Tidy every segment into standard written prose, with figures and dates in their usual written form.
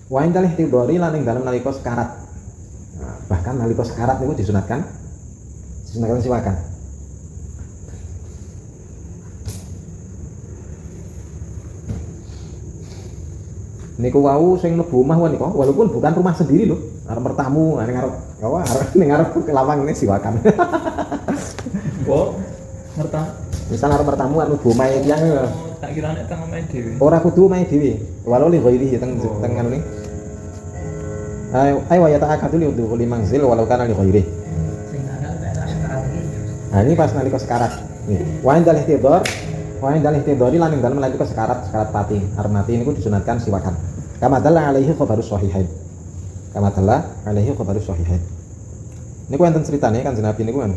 Wa indal ihtidhari lan ing dalem nalika sekarat. Nah, bahkan nalika sekarat niku disunatkan siwakan. Niku wau sing mlebu omah niku walaupun bukan rumah sendiri lho, arep bertamu ning arep ning arep lawang ini siwakan. Kok ngerti? Misal arep bertamu arep mlebu omahe tiyang tak kira nek teng omahe dhewe. ora kudu omahe dhewe, walau li ghairi teng anu ni. Ayo ya ta'akadu li udhuli manzil walau kana li ghairi. Sing ana daerah sekarat iki. Nah ini pas nalika sekarat. Nih, wa indal ihtidhar lan ing dalem nalika sekarat pati. Arep mati niku disunatkan siwakan. Kama dalla alaihi khabarus sahihain. Niku enten critane Kanjeng Nabi niku kan.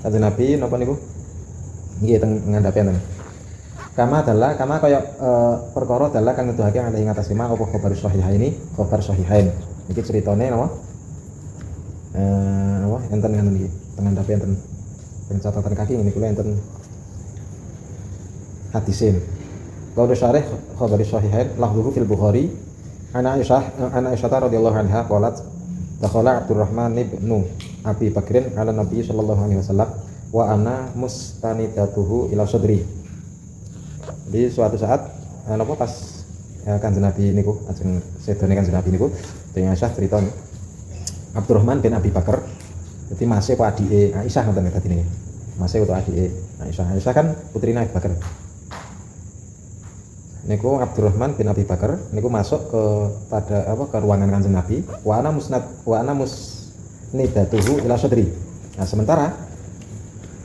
Kanjeng Nabi napa niku? Nggih teng ngandhapi enten. Kama kaya perkara dalla kang nuduhake alaihi ngatas lima apa khabarus sahihaini, khabar sahihain. Iki critane napa? Napa enten ngene iki. Teng ngandhapi enten. Teng catatan kaki niku enten hadisin. Qaul syarih khabari sahihain lafdhuhu fil Bukhari ana Aisyah radhiyallahu anha qalat dakhala Abdurrahman ibnu Abi Bakrin ala Nabi sallallahu alaihi wasallam wa ana mustanidatuhu ila sadri. Di suatu saat napa pas Kanjeng Nabi niku ajeng sedone Kanjeng Nabi niku dengan Aisyah cerita Abdurrahman bin Abi Bakar dadi masih ku adike Aisyah ngoten dadi niki. Masih utawa adike Aisyah. Aisyah kan putrine Abi Bakar. Niku Abdurrahman bin Abi Bakar niku masuk ke ruangan Kanjeng Nabi wa ana musnidatuhu ila sadri. Nah, sementara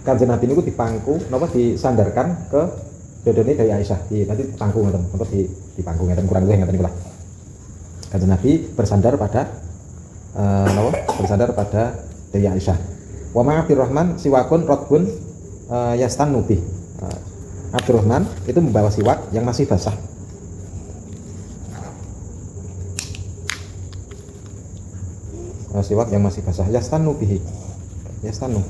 Kanjeng Nabi niku dipangku napa disandarkan ke dodone dari Aisyah. Berarti dipangku ngoten, napa dipangku ngoten kurang luwih ngoten niku lah. Kanjeng Nabi bersandar pada bersandar pada dari Aisyah. Wa ma Abdurrahman siwakun radbun yastannu bih. Abdurrahman itu membawa siwak yang masih basah. Siwak yang masih basah. Yastannu bihi. Yastannu.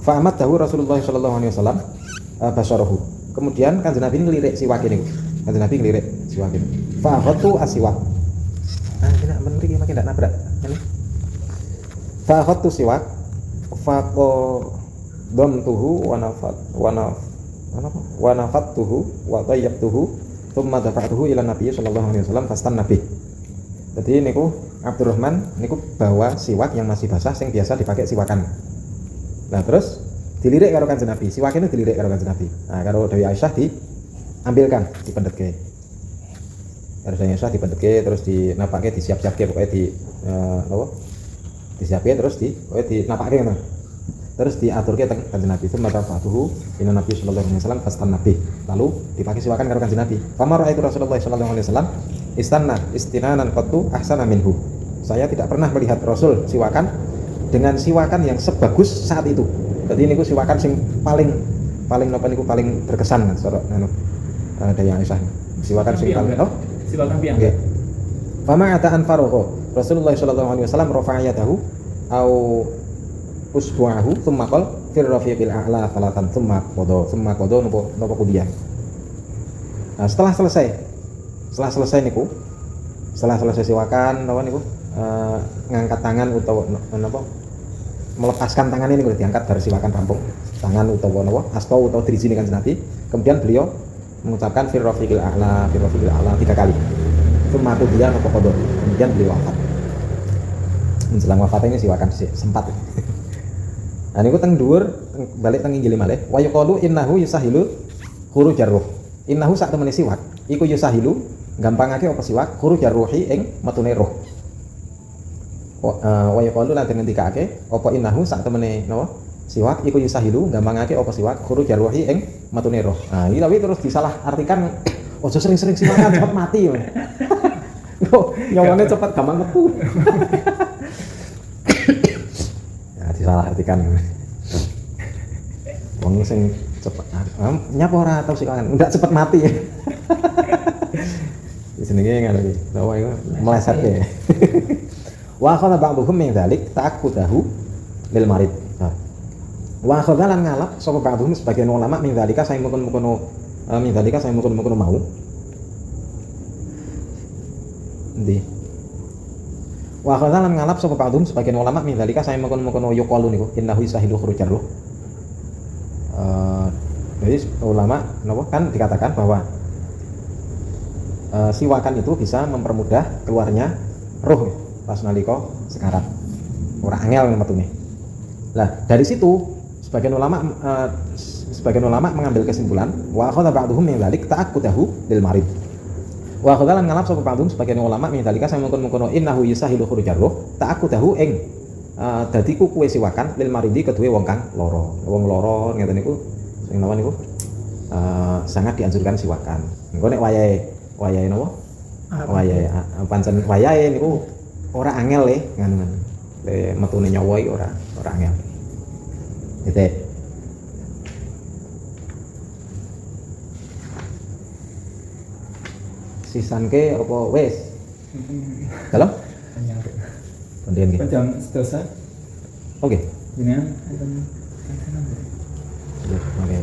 Fa amadahu Rasulullah sallallahu alaihi wasallam basyarahu. Kemudian Kanjeng Nabi ngelirik siwak ini. Kanjeng Nabi ngelirik siwak ini. Fa akhadtu asiwak. Nah, kena mriki makin ndak nabrak. Ini. Fa akhadtu siwak. Fa dhamtuhu wa nafattuhu wa tayyabtuhu thumma dafa'tuhu ila Nabi sallallahu alaihi wasallam fastan Nabi. Jadi niku Abdurrahman niku bawa siwak yang masih basah sing biasa dipakai siwakan. Nah, terus dilirik karo Kanjeng Nabi. Siwak ini dilirik karo Kanjeng Nabi. Nah, karo Dewi Aisyah diambilkan, dipendhetke. Karo Dewi Aisyah dipendhetke terus dinapake disiap-siapke pokoke disiapke terus dinapake ngono. Terus diaturke teng Kanjeng Nabi. Tsumma tafatuhu ila Nabi sallallahu alaihi wasallam fastan Nabi. Lalu dipakai siwakan karo Kanjeng Nabi. Famar itu Rasulullah sallallahu alaihi wasallam istinanan qattu ahsana minhu. Saya tidak pernah melihat Rasul siwakan dengan siwakan yang sebagus saat itu. Jadi niku siwakan sing paling napa niku paling berkesan cara anu dari Aisyah. Siwakan sing paling siwakan piang. Nggih. Fama ata'an faragha. Rasulullah sallallahu alaihi wasallam rafa'a yadahu au usbu'ahu thumma qala fir rafiqil a'la salatan thumma qada napa kudiah. Nah, setelah selesai niku setelah selesai siwakan napa niku ngangkat tangan utawa napa melepaskan tangan ini diangkat dari siwakan rampung tangan utawa napa asta utawa dirijine Kanjeng Nabi. Kemudian beliau mengucapkan fir rafiqil a'la 3 kali. Thumma qudiya napa qada. Kemudian beliau wafat. Menjelang wafatnya siwakan sempat. Nah niku teng dhuwur balik teng Injil malih wa yaqulu innahu yusahilu khurujar ruh. Innahu sak temene siwak iku yusahilu gampangake apa siwak khurujar ruhi ing metune roh. Wa yaqulu lan ngendikake apa innahu sak temene napa siwak iku yusahilu gampangake apa siwak khurujar ruhi ing metune roh. Nah iki tapi terus disalah artikan ojo sering-sering siwakan cepet mati. Kok nyawane cepet gampang metu. Salah artikan wong sing cepet nyapa ora tau siwakan ndak cepet mati. Jenenge ngono iki lho iku melesetke. Wa khana ba'dhum min dzalik ta'akkudahu lil marid. Wa khana lan ngalap sapa ba'dhum sebagian ulama min dzalika saya mungkin mau Endi? Wa akhadha lan ngalap sapa ba'dhum sebagian ulama min dalika saya mengkono-mengkono yuqalu niku innahu yastahilu khurujar ruh. Jadi ulama napa kan dikatakan bahwa siwakan itu bisa mempermudah keluarnya ruh pas nalika sekarat. Ora angel metune. Lah, dari situ sebagian ulama mengambil kesimpulan wa akhadha ba'dhum min dzalik ta'akkudahu lil marid. Wa akhadha lan ngalap sapa ba'dhum sebagian ulama min dzalika saya mengkono innahu yusahilu khurujar ruh ta'akkudahu ing dadi kukuwe siwakan lil maridi keduwe wong kang lara. Wong lara ngeten niku sing napa niku sangat dianjurkan siwakan. Engko nek wayahe napa? Wayahe pancen wayahe niku ora angel nganu. Metune nyawa iki ora angel. Gitu. Sisanke apa wis? Dalam? Kemudian gitu. Jam sedosa. Oke. Ini kan. Oke.